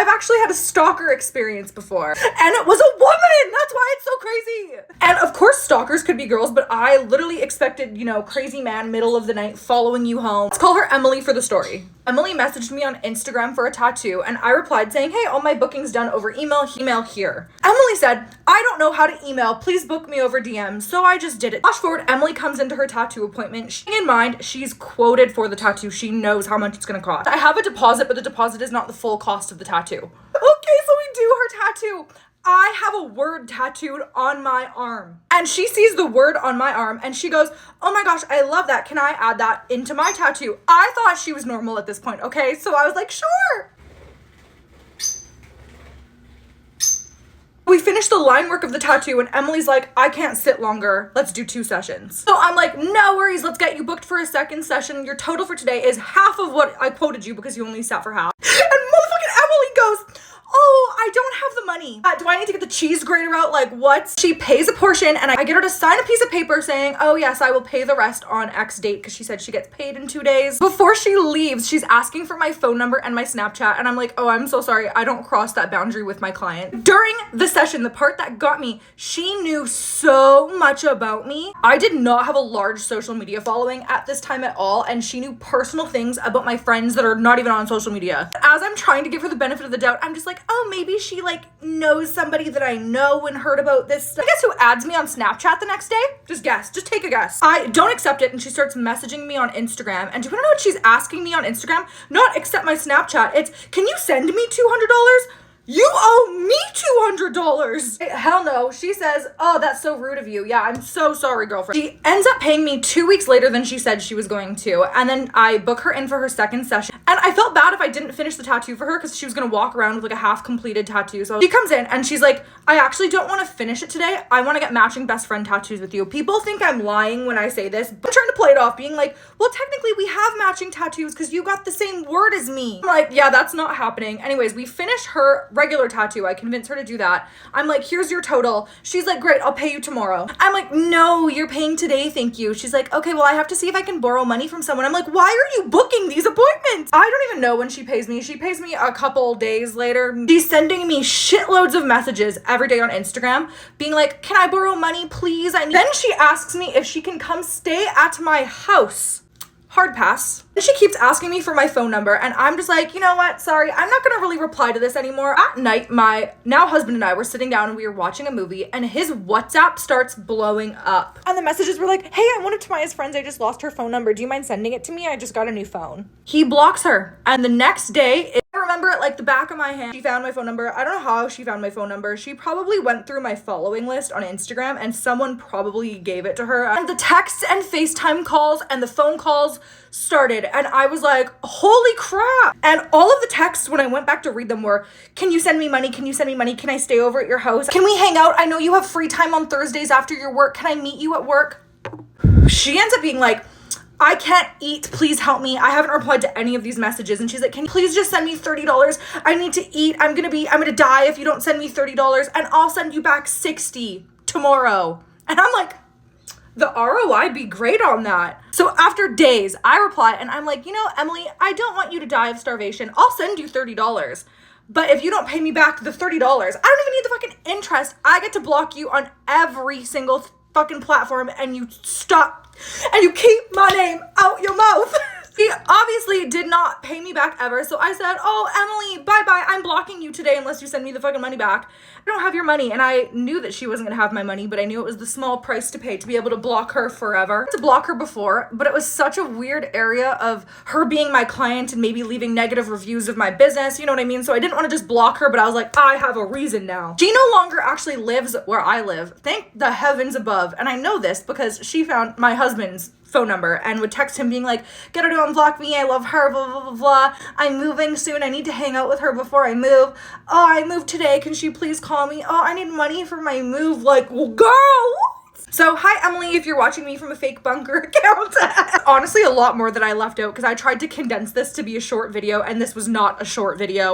I've actually had a stalker experience before, and it was a woman. That's why it's so crazy. And of course stalkers could be girls, but I literally expected, you know, crazy man, middle of the night, following you home. Let's call her Emily for the story. Emily messaged me on Instagram for a tattoo, and I replied saying, hey, all my booking's done over email here. Emily said, I don't know how to email, please book me over DM. So I just did it. Flash forward, Emily comes into her tattoo appointment. She in mind, she's quoted for the tattoo. She knows how much it's gonna cost. I have a deposit, but the deposit is not the full cost of the tattoo. Okay, so we do her tattoo. I have a word tattooed on my arm. And she sees the word on my arm and she goes, oh my gosh, I love that. Can I add that into my tattoo? I thought she was normal at this point, okay? So I was like, sure. We finished the line work of the tattoo and Emily's like, I can't sit longer. Let's do 2 sessions. So I'm like, no worries. Let's get you booked for a second session. Your total for today is half of what I quoted you because you only sat for half. And motherfucking Emily goes, oh, I don't have the money. Do I need to get the cheese grater out? Like what? She pays a portion and I get her to sign a piece of paper saying, oh yes, I will pay the rest on X date because she said she gets paid in 2 days. Before she leaves, she's asking for my phone number and my Snapchat. And I'm like, oh, I'm so sorry. I don't cross that boundary with my client. During the session, the part that got me, she knew so much about me. I did not have a large social media following at this time at all. And she knew personal things about my friends that are not even on social media. As I'm trying to give her the benefit of the doubt, I'm just like, oh, maybe she like knows somebody that I know and heard about this. I guess who adds me on Snapchat the next day? Just guess, just take a guess. I don't accept it and she starts messaging me on Instagram. And do you wanna know what she's asking me on Instagram? Not accept my Snapchat, it's, can you send me $200? You owe me $200. Hell no. She says, oh, that's so rude of you. Yeah, I'm so sorry, girlfriend. She ends up paying me 2 weeks later than she said she was going to. And then I book her in for her second session. And I felt bad if I didn't finish the tattoo for her because she was going to walk around with like a half completed tattoo. So she comes in and she's like, I actually don't want to finish it today. I want to get matching best friend tattoos with you. People think I'm lying when I say this, but I'm trying to play it off being like, well, technically we have matching tattoos because you got the same word as me. I'm like, yeah, that's not happening. Anyways, we finish her regular tattoo. I convinced her to do that. I'm like, here's your total. She's like, great, I'll pay you tomorrow. I'm like, no, you're paying today, thank you. She's like, okay, well, I have to see if I can borrow money from someone. I'm like, why are you booking these appointments? I don't even know when she pays me. She pays me a couple days later. She's sending me shitloads of messages every day on Instagram being like, can I borrow money, please? Then she asks me if she can come stay at my house. Hard pass. And she keeps asking me for my phone number and I'm just like, you know what? Sorry, I'm not gonna really reply to this anymore. At night, my now husband and I were sitting down and we were watching a movie and his WhatsApp starts blowing up. And the messages were like, hey, I'm one of Tamaya's friends. I just lost her phone number. Do you mind sending it to me? I just got a new phone. He blocks her. And the next day, I remember it like the back of my hand. She found my phone number. I don't know how she found my phone number. She probably went through my following list on Instagram and someone probably gave it to her. And the texts and FaceTime calls and the phone calls started and I was like, holy crap. And all of the texts when I went back to read them were, can you send me money? Can you send me money? Can I stay over at your house? Can we hang out? I know you have free time on Thursdays after your work. Can I meet you at work? She ends up being like, I can't eat, please help me. I haven't replied to any of these messages. And she's like, can you please just send me $30? I need to eat. I'm gonna die if you don't send me $30 and I'll send you back 60 tomorrow. And I'm like, the ROI be great on that. So after days, I reply and I'm like, you know, Emily, I don't want you to die of starvation. I'll send you $30. But if you don't pay me back the $30, I don't even need the fucking interest. I get to block you on every single fucking platform and you stop and you keep my name out your mouth. He obviously did not pay me back ever. So I said, oh, Emily, bye-bye. I'm blocking you today unless you send me the fucking money back. I don't have your money. And I knew that she wasn't going to have my money, but I knew it was the small price to pay to be able to block her forever. To block her before, but it was such a weird area of her being my client and maybe leaving negative reviews of my business. You know what I mean? So I didn't want to just block her, but I was like, I have a reason now. She no longer actually lives where I live. Thank the heavens above. And I know this because she found my husband's phone number and would text him being like, get her to unblock me, I love her, blah, blah, blah, blah. I'm moving soon, I need to hang out with her before I move. Oh, I moved today, can she please call me? Oh, I need money for my move. Like, well, girl, what? So, hi, Emily, if you're watching me from a fake bunker account. Honestly, a lot more that I left out because I tried to condense this to be a short video and this was not a short video.